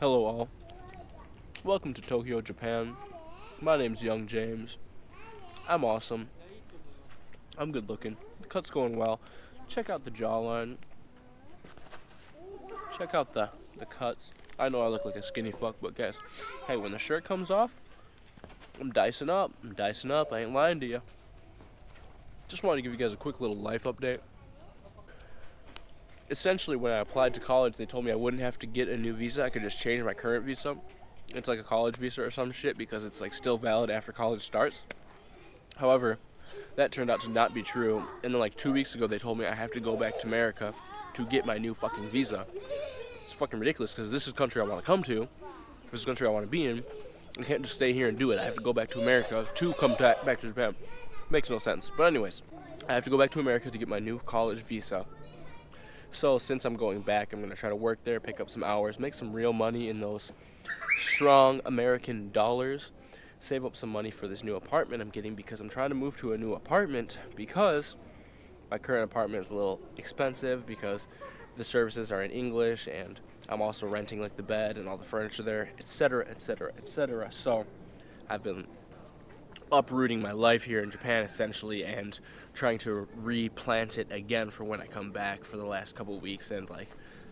Hello all. Welcome to Tokyo, Japan. My name's yungjamez. I'm awesome. I'm good looking. The cut's going well. Check out the jawline. Check out the cuts. I know I look like a skinny fuck, but guys, hey, when the shirt comes off, I'm dicing up. I ain't lying to you. Just wanted to give you guys a quick little life update. Essentially, when I applied to college, they told me I wouldn't have to get a new visa. I could just change my current visa. It's like a college visa or some shit because it's like still valid after college starts. However, that turned out to not be true. And then like 2 weeks ago, they told me I have to go back to America to get my new fucking visa. It's fucking ridiculous because this is the country I want to come to. This is the country I want to be in. I can't just stay here and do it. I have to go back to America to come back to Japan. Makes no sense. But anyways, I have to go back to America to get my new college visa. So since I'm going back, I'm going to try to work there, pick up some hours, make some real money in those strong American dollars, save up some money for this new apartment I'm getting because I'm trying to move to a new apartment because my current apartment is a little expensive because the services are in English and I'm also renting like the bed and all the furniture there, etc., etc., etc. So I've been uprooting my life here in Japan essentially and trying to replant it again for when I come back for the last couple of weeks, and like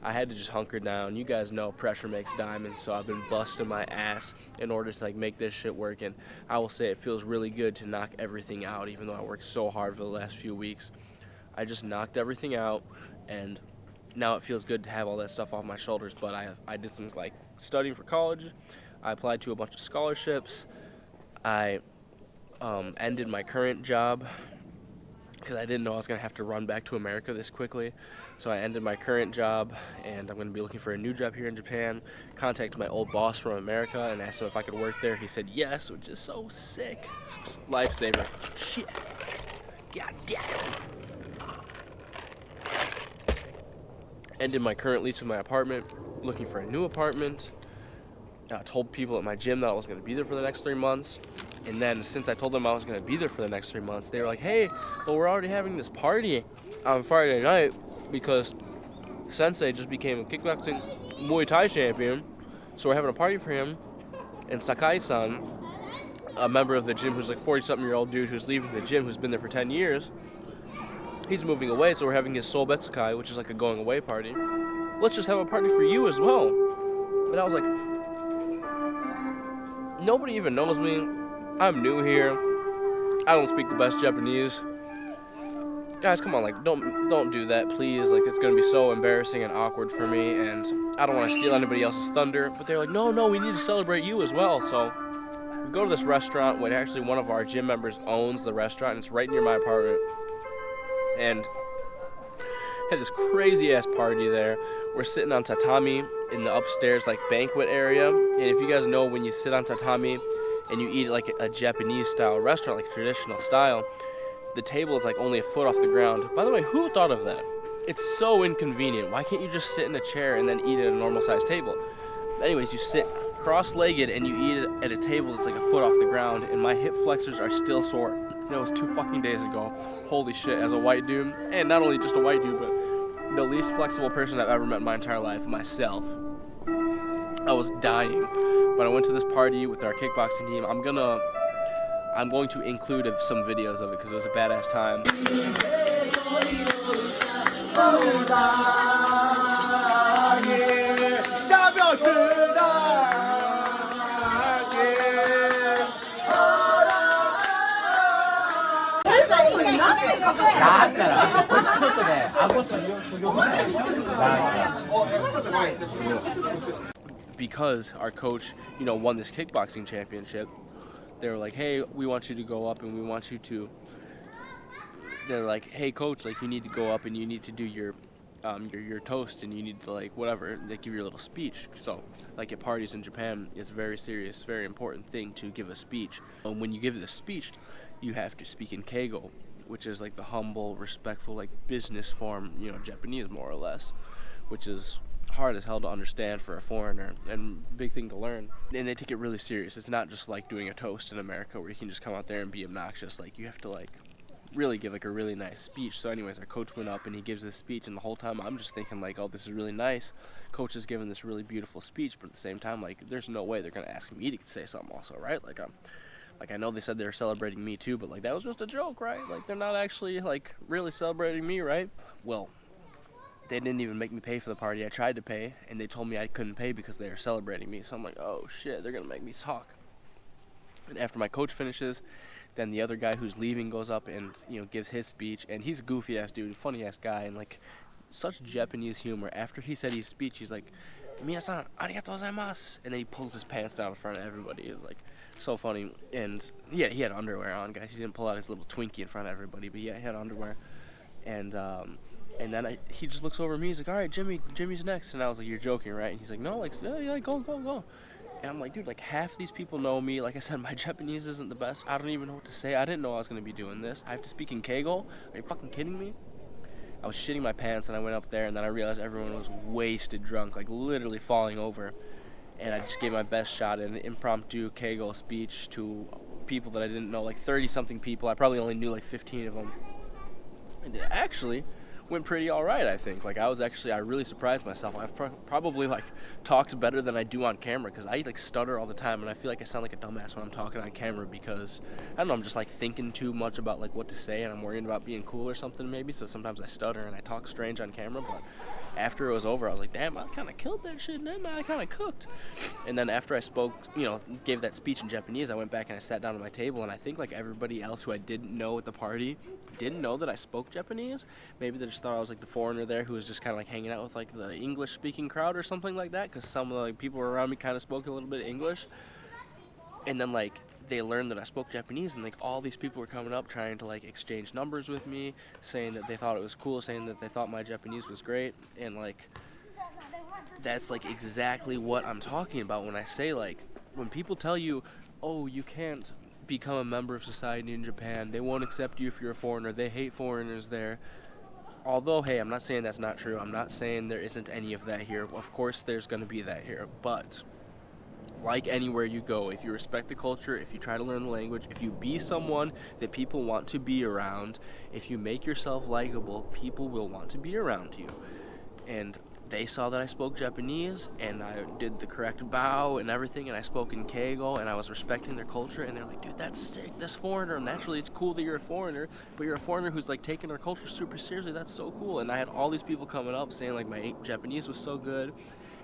I had to just hunker down. You guys know pressure makes diamonds, so I've been busting my ass in order to like make this shit work, and I will say it feels really good to knock everything out even though I worked so hard for the last few weeks. I just knocked everything out and now it feels good to have all that stuff off my shoulders, but I did some like studying for college. I applied to a bunch of scholarships. I ended my current job because I didn't know I was going to have to run back to America this quickly. So I ended my current job, and I'm going to be looking for a new job here in Japan. Contacted my old boss from America and asked him if I could work there. He said yes, which is so sick. Lifesaver. Shit. God damn. Ended my current lease with my apartment, looking for a new apartment. Told people at my gym that I was going to be there for the next 3 months. And then since I told them I was going to be there for the next 3 months, they were like, hey, well, we're already having this party on Friday night because Sensei just became a kickboxing Muay Thai champion. So we're having a party for him. And Sakai-san, a member of the gym who's like 40-something-year-old dude who's leaving the gym, who's been there for 10 years, he's moving away, so we're having his Soul Betsukai, which is like a going-away party. Let's just have a party for you as well. And I was like, nobody even knows me. I'm new here. I don't speak the best Japanese. Guys, come on, like, don't do that, please. Like, it's gonna be so embarrassing and awkward for me, and I don't want to steal anybody else's thunder. But they're like, no, we need to celebrate you as well. So we go to this restaurant, where actually one of our gym members owns the restaurant, and it's right near my apartment. And had this crazy ass party there. We're sitting on tatami in the upstairs like banquet area, and if you guys know, when you sit on tatami and you eat like a Japanese style restaurant, like traditional style, the table is like only a foot off the ground. By the way, who thought of that? It's so inconvenient. Why can't you just sit in a chair and then eat at a normal sized table? Anyways, you sit cross-legged and you eat it at a table that's like a foot off the ground, and my hip flexors are still sore. That was 2 fucking days ago. Holy shit, as a white dude, and not only just a white dude, but the least flexible person I've ever met in my entire life, myself. I was dying. But I went to this party with our kickboxing team. I'm going to include some videos of it because it was a badass time. Because our coach, won this kickboxing championship, they were like, hey, we want you to go up and we want you to, they're like, hey coach, like you need to go up and you need to do your toast, and you need to like whatever, they give you a little speech. So like at parties in Japan, it's a very serious, very important thing to give a speech. And when you give the speech, you have to speak in keigo, which is like the humble, respectful, like business form, Japanese more or less, which is hard as hell to understand for a foreigner and big thing to learn. And they take it really serious. It's not just like doing a toast in America where you can just come out there and be obnoxious. Like you have to like really give like a really nice speech. So anyways, our coach went up and he gives this speech, and the whole time I'm just thinking like, oh, this is really nice. Coach is giving this really beautiful speech, but at the same time, like, there's no way they're gonna ask me to say something also, right? Like I know they said they were celebrating me too, but like that was just a joke, right? Like they're not actually like really celebrating me, right? Well, they didn't even make me pay for the party. I tried to pay, and they told me I couldn't pay because they were celebrating me. So I'm like, oh shit, they're gonna make me talk. And after my coach finishes, then the other guy who's leaving goes up and gives his speech, and he's a goofy ass dude, funny ass guy, and like such Japanese humor. After he said his speech, he's like, "Minasan, arigatou gozaimasu," and then he pulls his pants down in front of everybody. It was like so funny, and yeah, he had underwear on, guys. He didn't pull out his little Twinkie in front of everybody, but yeah, he had underwear, and then he just looks over at me. He's like, "All right, Jimmy's next," and I was like, "You're joking, right?" And he's like, "No, like, yeah, go." And I'm like, dude, like half these people know me. Like I said, my Japanese isn't the best. I don't even know what to say. I didn't know I was going to be doing this. I have to speak in Keigo? Are you fucking kidding me? I was shitting my pants, and I went up there, and then I realized everyone was wasted drunk, like literally falling over. And I just gave my best shot at an impromptu Keigo speech to people that I didn't know, like 30-something people. I probably only knew like 15 of them. And it actually went pretty all right, I think. Like I really surprised myself. I've probably like talked better than I do on camera, because I like stutter all the time, and I feel like I sound like a dumbass when I'm talking on camera, because I don't know, I'm just like thinking too much about like what to say, and I'm worrying about being cool or something maybe, so sometimes I stutter and I talk strange on camera. But after it was over, I was like, damn, I kind of killed that shit, didn't I? I kind of cooked. And then after I spoke, gave that speech in Japanese, I went back and I sat down at my table, and I think like everybody else who I didn't know at the party didn't know that I spoke Japanese. Maybe they just thought I was like the foreigner there who was just kind of like hanging out with like the English speaking crowd or something like that, because some of the like, people around me kind of spoke a little bit of English. And then like they learned that I spoke Japanese, and like all these people were coming up trying to like exchange numbers with me, saying that they thought it was cool, saying that they thought my Japanese was great. And like that's like exactly what I'm talking about when I say, like, when people tell you, oh, you can't become a member of society in Japan, they won't accept you if you're a foreigner, they hate foreigners there. Although, hey, I'm not saying that's not true. I'm not saying there isn't any of that here. Of course there's going to be that here. But like anywhere you go, if you respect the culture, if you try to learn the language, if you be someone that people want to be around, if you make yourself likable, people will want to be around you. And they saw that I spoke Japanese, and I did the correct bow and everything, and I spoke in Keigo, and I was respecting their culture, and they're like, dude, that's sick, this foreigner, naturally it's cool that you're a foreigner, but you're a foreigner who's like taking our culture super seriously, that's so cool. And I had all these people coming up saying like my Japanese was so good,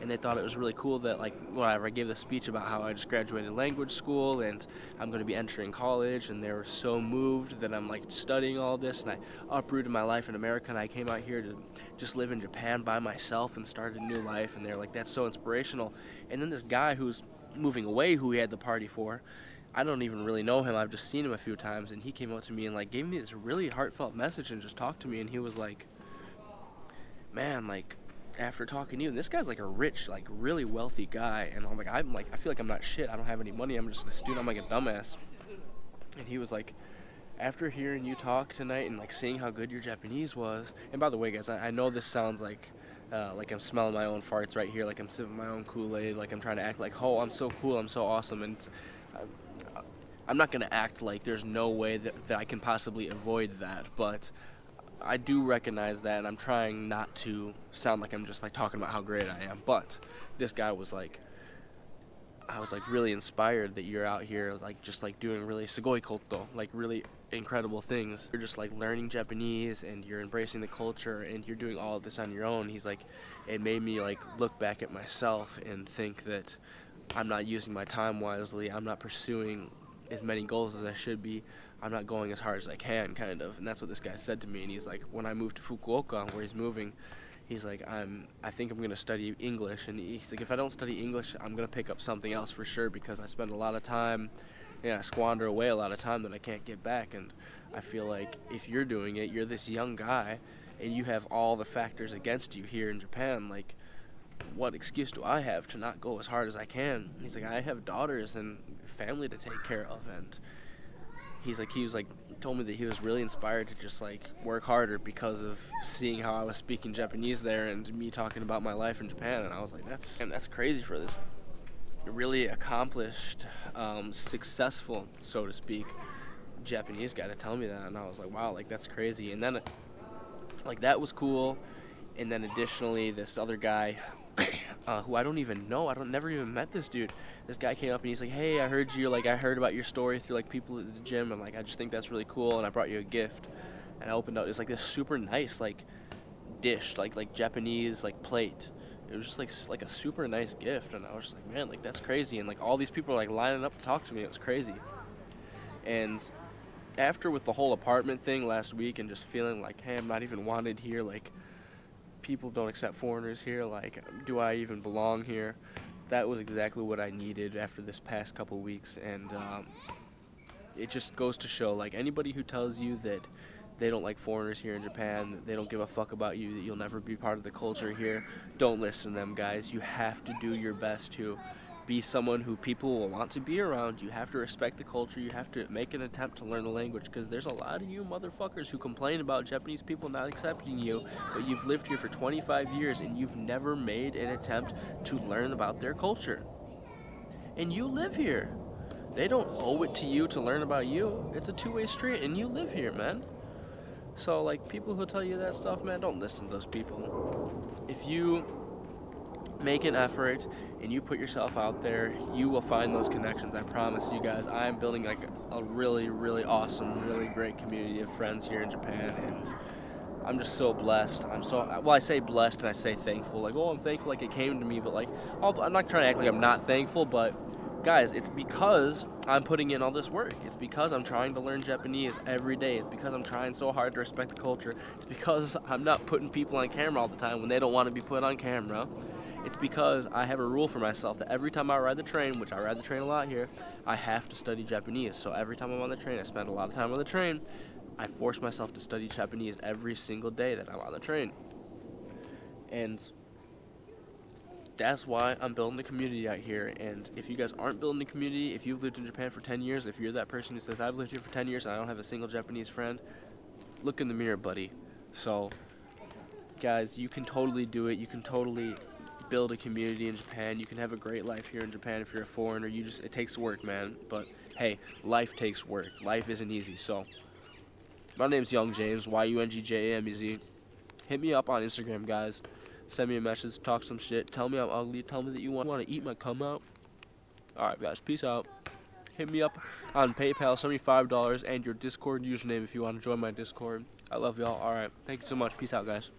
and they thought it was really cool that like whatever, I gave this speech about how I just graduated language school and I'm going to be entering college, and they were so moved that I'm like studying all this, and I uprooted my life in America and I came out here to just live in Japan by myself and start a new life, and they're like, that's so inspirational. And then this guy who's moving away, who we had the party for, I don't even really know him, I've just seen him a few times, and he came up to me and like gave me this really heartfelt message and just talked to me, and he was like, man, like, after talking to you, and this guy's like a rich, like really wealthy guy, and I'm like, I feel like I'm not shit, I don't have any money, I'm just a student, I'm like a dumbass. And he was like, after hearing you talk tonight and like seeing how good your Japanese was, and by the way guys, I know this sounds like I'm smelling my own farts right here, like I'm sipping my own Kool-Aid, like I'm trying to act like, oh, I'm so cool, I'm so awesome, and I'm not going to act like there's no way that I can possibly avoid that, but I do recognize that, and I'm trying not to sound like I'm just like talking about how great I am. But this guy was like, I was like really inspired that you're out here like just like doing really sugoi koto, like really incredible things. You're just like learning Japanese, and you're embracing the culture, and you're doing all of this on your own. He's like, it made me like look back at myself and think that I'm not using my time wisely, I'm not pursuing as many goals as I should be, I'm not going as hard as I can, kind of. And that's what this guy said to me. And he's like, when I moved to Fukuoka, where he's moving, he's like, I think I'm going to study English. And he's like, if I don't study English, I'm going to pick up something else for sure, because I spend a lot of time, I squander away a lot of time that I can't get back. And I feel like if you're doing it, you're this young guy, and you have all the factors against you here in Japan, like, what excuse do I have to not go as hard as I can? He's like, I have daughters and family to take care of, and he was like, told me that he was really inspired to just like work harder because of seeing how I was speaking Japanese there and me talking about my life in Japan. And I was like, that's crazy for this really accomplished, successful, so to speak, Japanese guy to tell me that, and I was like, wow, like that's crazy. And then like that was cool. And then additionally, this other guy, who I don't even know, never even met this dude. This guy came up and he's like, hey, I heard about your story through like people at the gym, and like I just think that's really cool, and I brought you a gift. And I opened up, it's like this super nice like dish, like Japanese like plate. It was just like a super nice gift, and I was just like, man, like that's crazy. And like all these people are like lining up to talk to me. It was crazy. And after with the whole apartment thing last week, and just feeling like, hey, I'm not even wanted here, like people don't accept foreigners here, like do I even belong here? That was exactly what I needed after this past couple weeks. And it just goes to show, like anybody who tells you that they don't like foreigners here in Japan, that they don't give a fuck about you, that you'll never be part of the culture here, don't listen to them, guys. You have to do your best to be someone who people will want to be around. You have to respect the culture. You have to make an attempt to learn the language, because there's a lot of you motherfuckers who complain about Japanese people not accepting you, but you've lived here for 25 years and you've never made an attempt to learn about their culture. And you live here. They don't owe it to you to learn about you. It's a two-way street, and you live here, man. So, like, people who tell you that stuff, man, don't listen to those people. If you make an effort and you put yourself out there, you will find those connections. I promise you guys. I am building like a really, really awesome, really great community of friends here in Japan, and I'm just so blessed. I say blessed and I say thankful. Like, oh, I'm thankful like it came to me, but like, I'm not trying to act like I'm not thankful, but guys, it's because I'm putting in all this work. It's because I'm trying to learn Japanese every day. It's because I'm trying so hard to respect the culture. It's because I'm not putting people on camera all the time when they don't want to be put on camera. It's because I have a rule for myself that every time I ride the train, which I ride the train a lot here, I have to study Japanese. So every time I'm on the train, I spend a lot of time on the train. I force myself to study Japanese every single day that I'm on the train. And that's why I'm building the community out here. And if you guys aren't building the community, if you've lived in Japan for 10 years, if you're that person who says, I've lived here for 10 years and I don't have a single Japanese friend, look in the mirror, buddy. So, guys, you can totally do it. You can totally build a community in Japan. You can have a great life here in Japan if you're a foreigner. It takes work, man. But, hey, life takes work. Life isn't easy. So, my name's yungjamez, YUNGJAMEZ. Hit me up on Instagram, guys. Send me a message, talk some shit, tell me I'm ugly, tell me that you want to eat my cum out. Alright, guys, peace out. Hit me up on PayPal, send me $5 and your Discord username if you want to join my Discord. I love y'all. Alright, thank you so much. Peace out, guys.